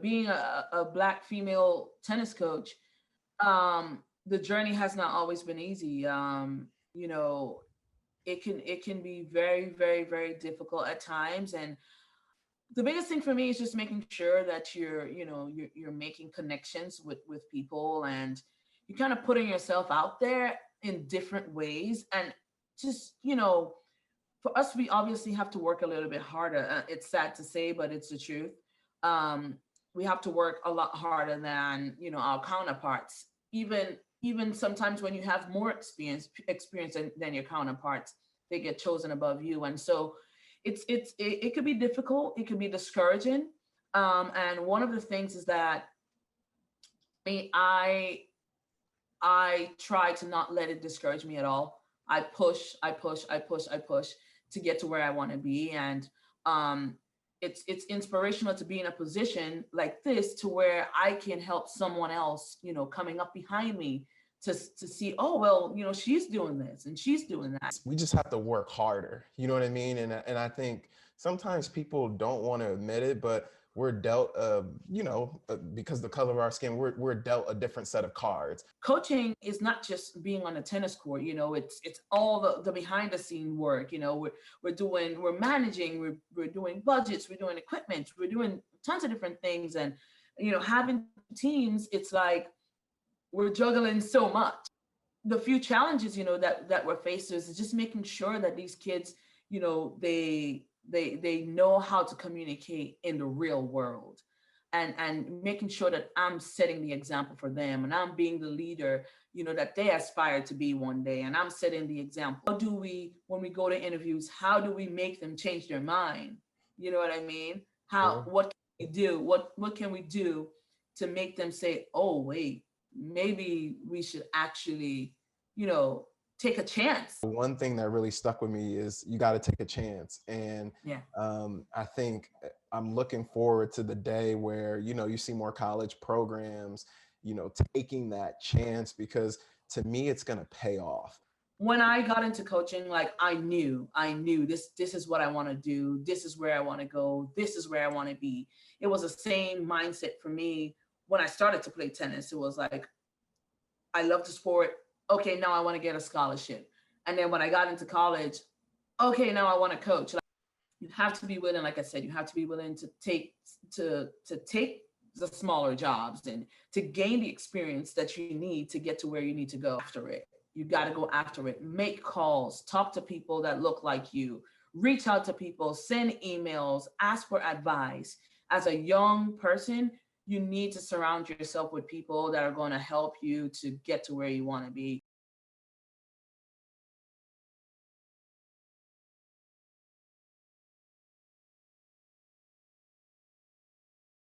being a Black female tennis coach, the journey has not always been easy. You know, it can be very, very, very difficult at times. And the biggest thing for me is just making sure that you're making connections with people, and you're kind of putting yourself out there in different ways. And just, for us, we obviously have to work a little bit harder. It's sad to say, but it's the truth. um, we have to work a lot harder than our counterparts. Even sometimes when you have more experience than your counterparts, they get chosen above you. And so it could be difficult, it could be discouraging. And one of the things is that me I try to not let it discourage me at all. I push to get to where I want to be. And um, it's inspirational to be in a position like this, to where I can help someone else, coming up behind me, to see, oh well, she's doing this and she's doing that. We just have to work harder. You know what I mean? And I think sometimes people don't want to admit it, but we're dealt, because the color of our skin, we're dealt a different set of cards. Coaching is not just being on the tennis court. It's all the behind the scene work. We're managing, we're doing budgets, we're doing equipment, we're doing tons of different things. And having teams, it's like we're juggling so much. The few challenges that we're faced with is just making sure that these kids, they know how to communicate in the real world, and making sure that I'm setting the example for them, and I'm being the leader that they aspire to be one day, and I'm setting the example. How do we, when we go to interviews, how do we make them change their mind? You know what I mean? How Sure. What can we do? What can we do to make them say, oh wait, maybe we should actually, take a chance. One thing that really stuck with me is you got to take a chance. And Yeah. I think I'm looking forward to the day where, you see more college programs, taking that chance, because to me, it's going to pay off. When I got into coaching, like I knew this is what I want to do. This is where I want to go. This is where I want to be. It was the same mindset for me when I started to play tennis. It was like, I love the sport. Okay, now I want to get a scholarship. And then when I got into college, okay, now I want to coach. Like, you have to be willing, like I said, you have to be willing to take the smaller jobs, and to gain the experience that you need to get to where you need to go. After it, you got to go after it. Make calls, talk to people that look like you, reach out to people, send emails, ask for advice. As a young person, you need to surround yourself with people that are going to help you to get to where you want to be.